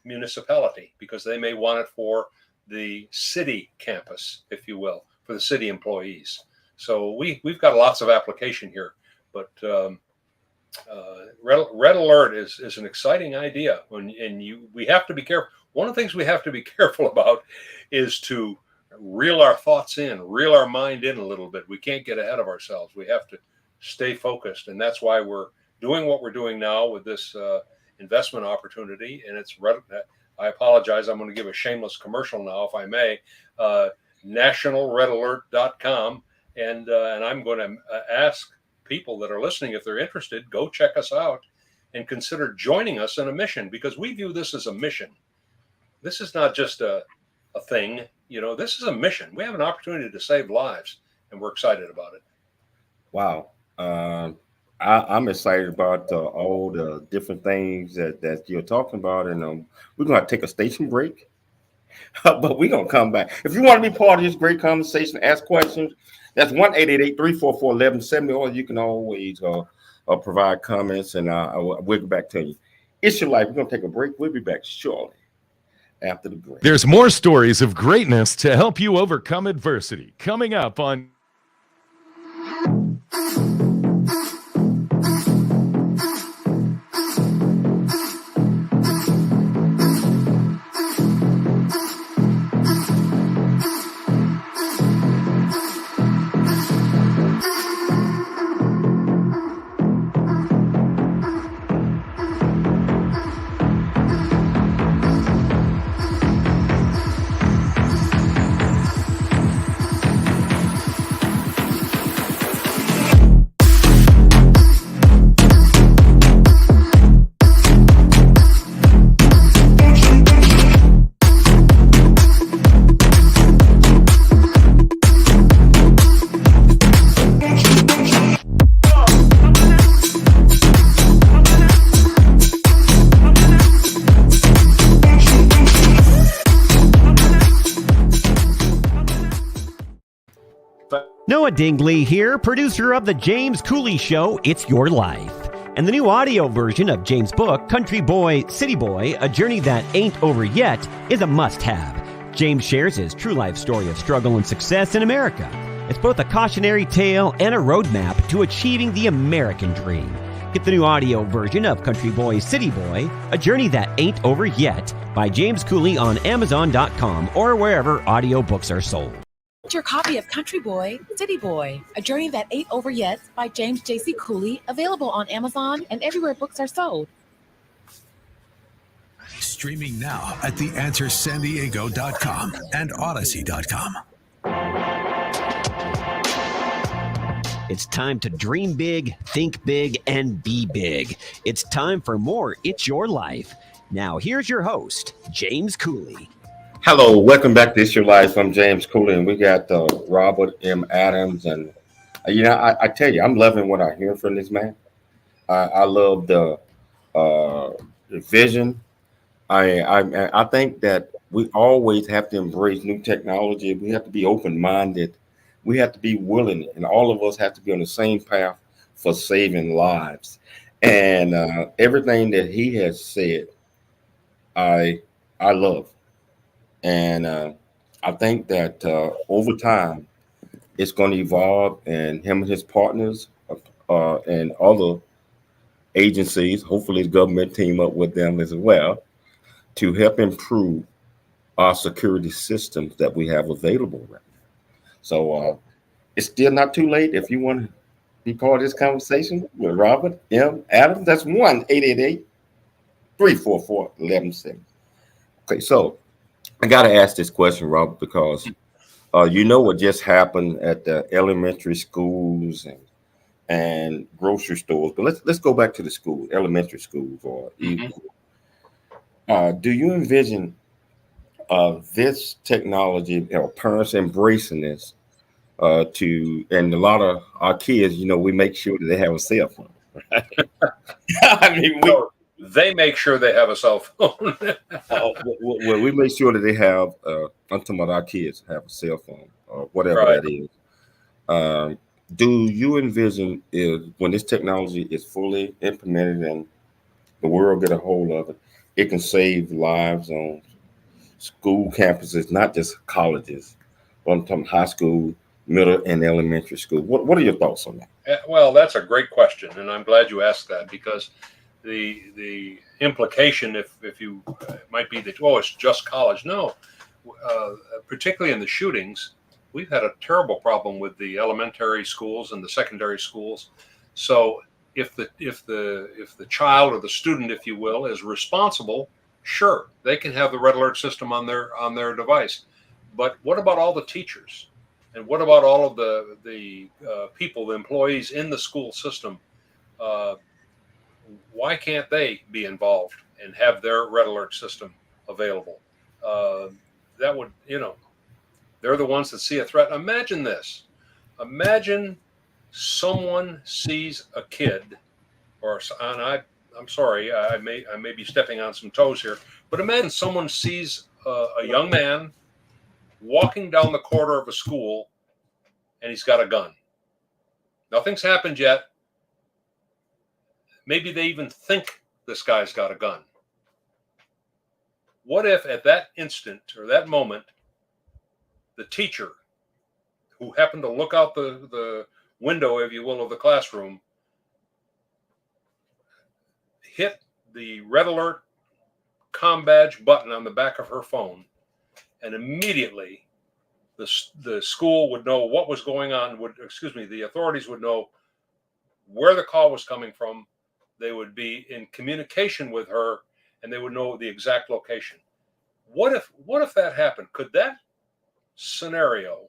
municipality, because they may want it for the city campus, if you will, for the city employees. So we've got lots of application here, but Red Alert is an exciting idea. We have to be careful. one of the things we have to be careful about is to reel our thoughts in, reel our mind in a little bit. We can't get ahead of ourselves. We have to stay focused. And that's why we're doing what we're doing now with this investment opportunity. And I apologize. I'm going to give a shameless commercial now, if I may. nationalredalert.com. And I'm going to ask people that are listening, if they're interested, go check us out and consider joining us in a mission, because we view this as a mission. This is not just a thing, this is a mission. We have an opportunity to save lives, and we're excited about it. Wow. I'm excited about all the different things that you're talking about. And we're going to take a station break, but we're going to come back. If you want to be part of this great conversation, ask questions, that's 1-888-344-1170, or you can always provide comments, and we'll get back to you. It's Your Life. We're going to take a break. We'll be back shortly after the break. There's more stories of greatness to help you overcome adversity coming up on Noah Dingley here, producer of The James Cooley Show, It's Your Life. And the new audio version of James' book, Country Boy, City Boy, A Journey That Ain't Over Yet, is a must-have. James shares his true life story of struggle and success in America. It's both a cautionary tale and a roadmap to achieving the American dream. Get the new audio version of Country Boy, City Boy, A Journey That Ain't Over Yet by James Cooley on Amazon.com or wherever audiobooks are sold. Your copy of Country Boy, City Boy, A Journey That Ain't Over Yet by James J.C. Cooley, available on Amazon and everywhere books are sold. Streaming now at theanswersandiego.com and Odyssey.com. It's time to dream big, think big, and be big. It's time for more It's Your Life. Now, here's your host, James Cooley. Hello, welcome back to It's Your Life. I'm James Cooley, and we got Robert M. Adams. And, I tell you, I'm loving what I hear from this man. I love the vision. I think that we always have to embrace new technology. We have to be open-minded. We have to be willing, and all of us have to be on the same path for saving lives. And everything that he has said, I love. And I think that over time, it's going to evolve, and him and his partners and other agencies, hopefully the government team up with them as well, to help improve our security systems that we have available right now. So it's still not too late if you want to be part of this conversation with Robert M. Adams. That's 1-888-344-1170. Okay, so I got to ask this question, Robert, because you know what just happened at the elementary schools and grocery stores. But let's go back to the school, elementary schools, or do you envision this technology, parents embracing this and a lot of our kids, we make sure that they have a cell phone. Right? I mean, they make sure they have a cell phone. Well, we make sure that they have, I'm talking about our kids have a cell phone or whatever that is. Do you envision when this technology is fully implemented and the world get a hold of it, it can save lives on school campuses, not just colleges, but I'm talking high school, middle, and elementary school. What are your thoughts on that? Well, that's a great question, and I'm glad you asked that, because the implication, if you might be that, oh, it's just college. No, particularly in the shootings, we've had a terrible problem with the elementary schools and the secondary schools. So if the child or the student, if you will, is responsible, sure, they can have the red alert system on their device. But what about all the teachers? And what about all of the people, the employees in the school system? Why can't they be involved and have their red alert system available? That would, they're the ones that see a threat. Imagine this. Imagine someone sees a kid, I'm sorry, I may be stepping on some toes here, but imagine someone sees a young man walking down the corridor of a school and he's got a gun. Nothing's happened yet. Maybe they even think this guy's got a gun. What if at that instant or that moment, the teacher who happened to look out the window, if you will, of the classroom, hit the red alert ComBadge button on the back of her phone, and immediately the school would know what was going on, the authorities would know where the call was coming from. They would be in communication with her, and they would know the exact location. What if that happened? Could that scenario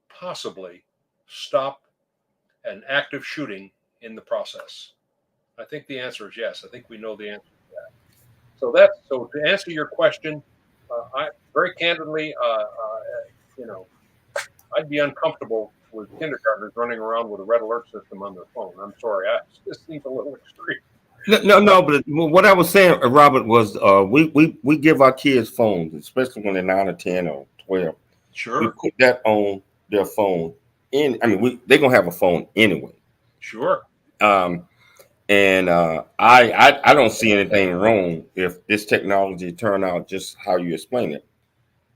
possibly stop an active shooting in the process? I think the answer is yes. I think we know the answer to that. So to answer your question, I very candidly, I'd be uncomfortable with kindergartners running around with a red alert system on their phone. I'm sorry, this seems a little extreme. No, but what I was saying, Robert, was we give our kids phones, especially when they're 9 or 10 or 12. Sure. We put that on their phone. They're gonna have a phone anyway. Sure. And I don't see anything wrong if this technology turn out just how you explain it,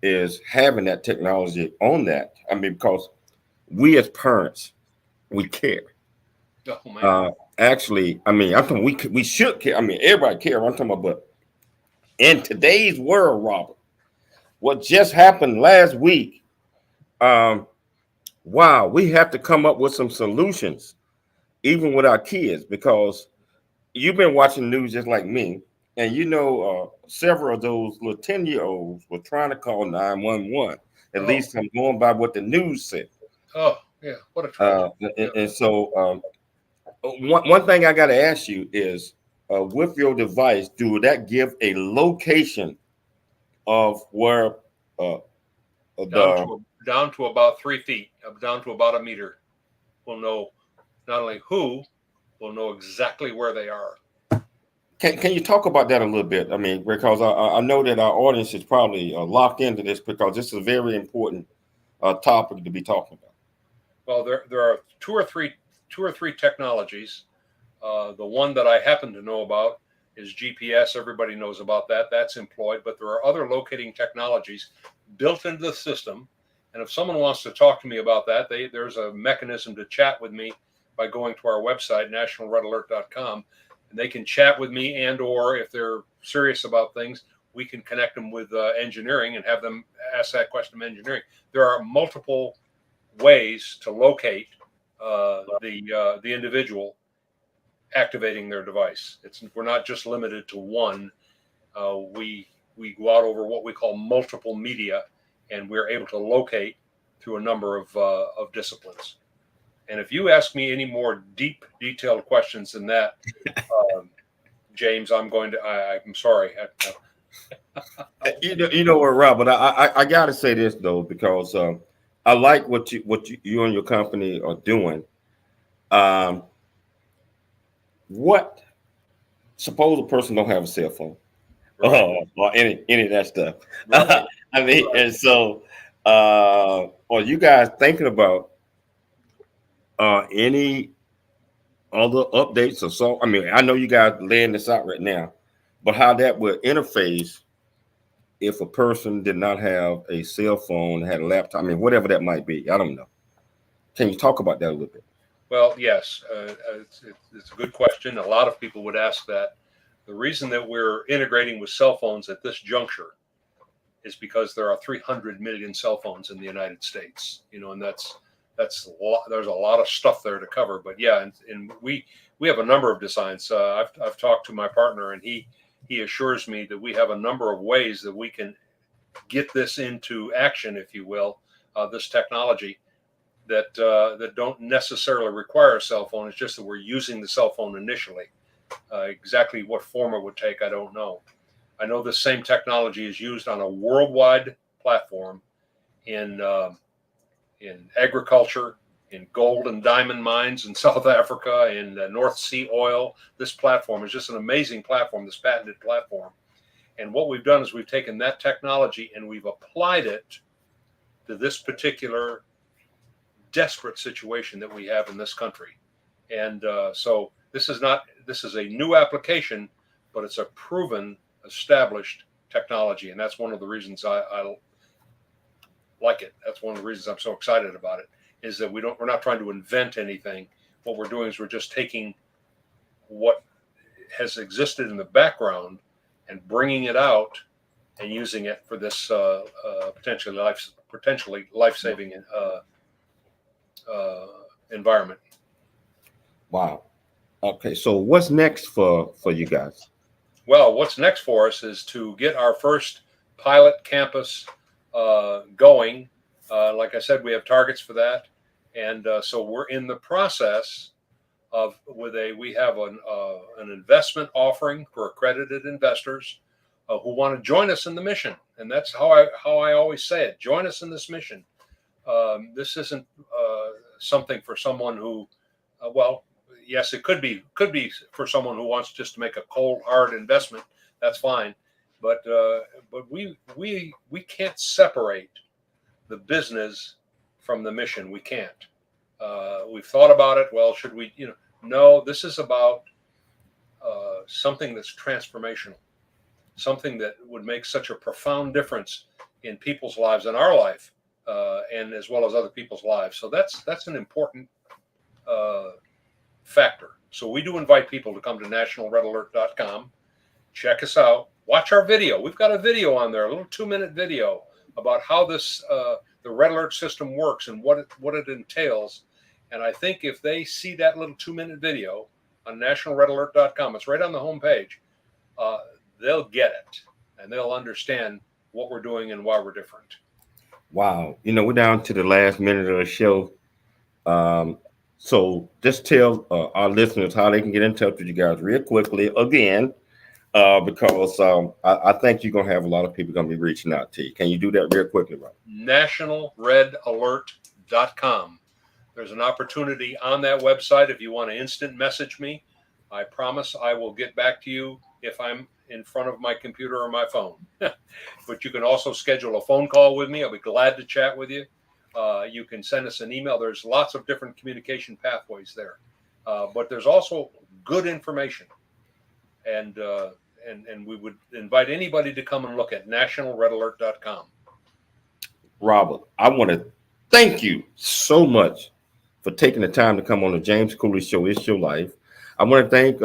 is having that technology on that. Because we as parents, we care. Oh, man. Actually, I'm talking we should care. Everybody care. I'm talking about, but in today's world, Robert, what just happened last week, wow, we have to come up with some solutions, even with our kids, because you've been watching news just like me, and several of those little 10-year-olds were trying to call 911. At least I'm going by what the news said. Oh, yeah, what a tragedy. And so one thing I got to ask you is, with your device, do that give a location of where down to about 3 feet, down to about a meter? We'll know not only who, we'll know exactly where they are. Can you talk about that a little bit? Because I know that our audience is probably locked into this, because this is a very important topic to be talking about. Well, there are two or three technologies. The one that I happen to know about is GPS. Everybody knows about that. That's employed, but there are other locating technologies built into the system. And if someone wants to talk to me about that, there's a mechanism to chat with me by going to our website, nationalredalert.com, and they can chat with me, and or if they're serious about things, we can connect them with engineering and have them ask that question of engineering. There are multiple ways to locate the individual activating their device. We're not just limited to one. We go out over what we call multiple media, and we're able to locate through a number of disciplines. And if you ask me any more detailed questions than that, James, I'm sorry. You know what, Robert? I got to say this though, because I like what you and your company are doing. What? Suppose a person don't have a cell phone, right, or any of that stuff. Right. And so, are you guys thinking about any other updates or so? I know you guys laying this out right now, but how that would interface if a person did not have a cell phone, had a laptop, whatever that might be. I don't know. Can you talk about that a little bit? Well, yes, it's a good question. A lot of people would ask that. The reason that we're integrating with cell phones at this juncture is because there are 300 million cell phones in the United States. And that's a lot. There's a lot of stuff there to cover. But yeah, and we have a number of designs. I've talked to my partner, and he assures me that we have a number of ways that we can get this into action, if you will, this technology. That don't necessarily require a cell phone. It's just that we're using the cell phone initially. Exactly what form it would take, I don't know. I know the same technology is used on a worldwide platform in agriculture, in gold and diamond mines in South Africa, in North Sea oil. This platform is just an amazing platform, this patented platform. And what we've done is we've taken that technology and we've applied it to this particular desperate situation that we have in this country. And so this is a new application, but it's a proven, established technology. And that's one of the reasons I like it. That's one of the reasons I'm so excited about it, is that we're not trying to invent anything. What we're doing is we're just taking what has existed in the background and bringing it out and using it for this potentially life-saving environment. Wow. Okay, so what's next for you guys? Well, what's next for us is to get our first pilot campus going. Like I said, we have targets for that, and so we're in the process of we have an investment offering for accredited investors who want to join us in the mission, and that's how I always say it: join us in this mission. This isn't something for someone who, well, yes, it could be for someone who wants just to make a cold hard investment. That's fine, but we can't separate the business from the mission. We can't. We've thought about it. Well, should we? No. This is about something that's transformational, something that would make such a profound difference in people's lives and our life. And as well as other people's lives. So that's an important factor. So we do invite people to come to nationalredalert.com, check us out, watch our video. We've got a video on there, a little 2-minute video about how this the Red Alert system works and what it entails. And I think if they see that little 2-minute video on nationalredalert.com, it's right on the homepage, they'll get it and they'll understand what we're doing and why we're different. Wow. We're down to the last minute of the show. So just tell our listeners how they can get in touch with you guys real quickly again, because I think you're going to have a lot of people going to be reaching out to you. Can you do that real quickly, Rob? nationalredalert.com. There's an opportunity on that website if you want to instant message me. I promise I will get back to you if I'm in front of my computer or my phone. But you can also schedule a phone call with me. I'll be glad to chat with you. You can send us an email. There's lots of different communication pathways there. But there's also good information. And we would invite anybody to come and look at nationalredalert.com. Robert, I want to thank you so much for taking the time to come on the James Cooley Show. It's Your Life. I want to thank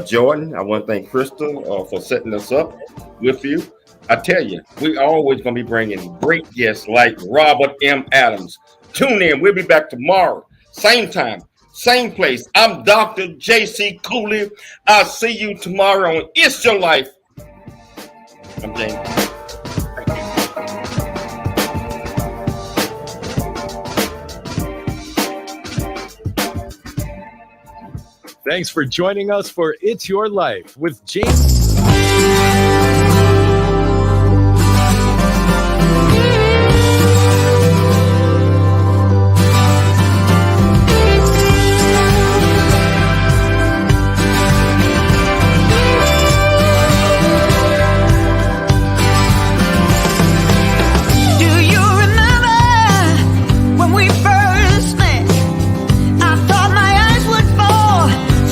Jordan. I want to thank Crystal for setting us up with you. I tell you, we always going to be bringing great guests like Robert M. Adams. Tune in. We'll be back tomorrow. Same time, same place. I'm Dr. J.C. Cooley. I'll see you tomorrow on It's Your Life. I'm James. Thanks for joining us for It's Your Life with James.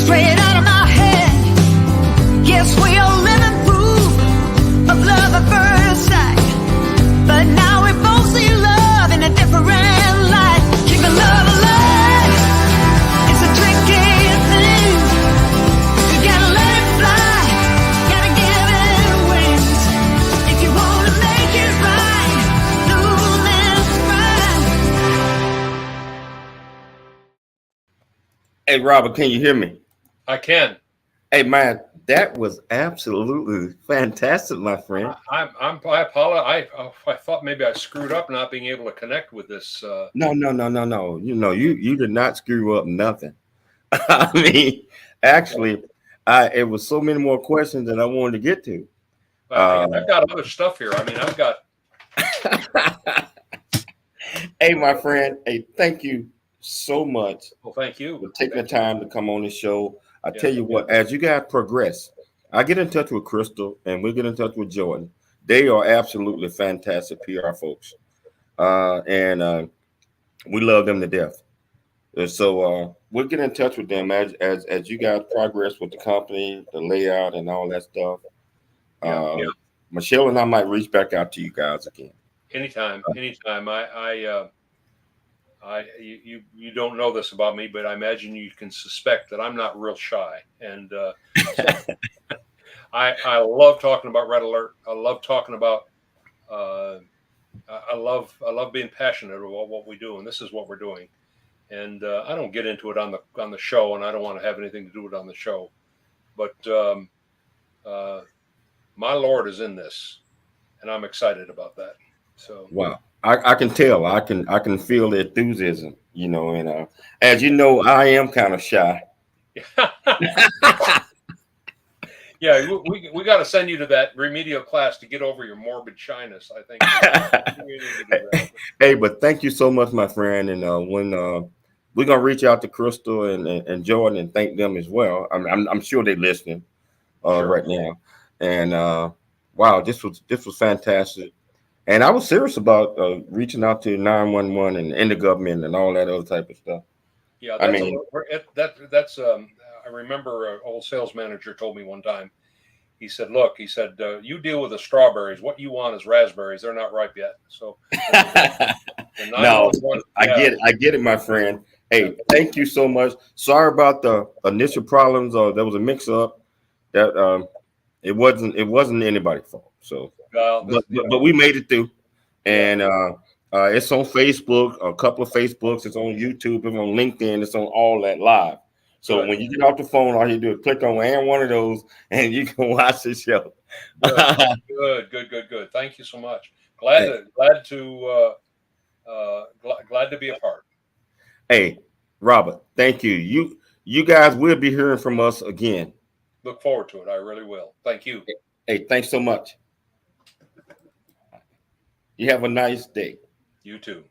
Straight out of my head. Yes, we are living proof Hey, Robert, can you hear me? I can. Hey, man, that was absolutely fantastic, my friend. I apologize. I thought maybe I screwed up not being able to connect with this. No. You did not screw up nothing. I mean, actually, it was so many more questions that I wanted to get to. I've got other stuff here. I mean, I've got. Hey, my friend. Hey, thank you so much. Well, thank you for taking the time to come on the show. I tell you what, as you guys progress, I get in touch with Crystal and we get in touch with Jordan. They are absolutely fantastic PR folks, and we love them to death. And so we'll get in touch with them as you guys progress with the company, the layout, and all that stuff. Michelle and I might reach back out to you guys again. Anytime. You don't know this about me, but I imagine you can suspect that I'm not real shy, and so I love talking about Red Alert. I love talking about. I love being passionate about what we do, and this is what we're doing. And I don't get into it on the show, and I don't want to have anything to do with it on the show. But my Lord is in this, and I'm excited about that. So wow, I can tell. I can feel the enthusiasm, and as you know, I am kind of shy. Yeah, we got to send you to that remedial class to get over your morbid shyness, I think. Hey, but thank you so much, my friend. And when we're gonna reach out to Crystal and Jordan and thank them as well. I'm sure they're listening right now. And wow, this was fantastic. And I was serious about reaching out to 911 and the government and all that other type of stuff. Yeah, I remember an old sales manager told me one time. He said, "Look," he said, "you deal with the strawberries. What you want is raspberries. They're not ripe yet." So, no, I get it, my friend. Hey, thank you so much. Sorry about the initial problems. There was a mix-up. That it wasn't anybody's fault. So, but we made it through, and it's on Facebook, a couple of Facebooks. It's on YouTube. It's on LinkedIn. It's on all that live. So when you get off the phone, all you do is click on any one of those, and you can watch the show. Good. Thank you so much. Glad to be a part. Hey, Robert, thank you. You guys will be hearing from us again. Look forward to it. I really will. Thank you. Hey, thanks so much. You have a nice day. You too.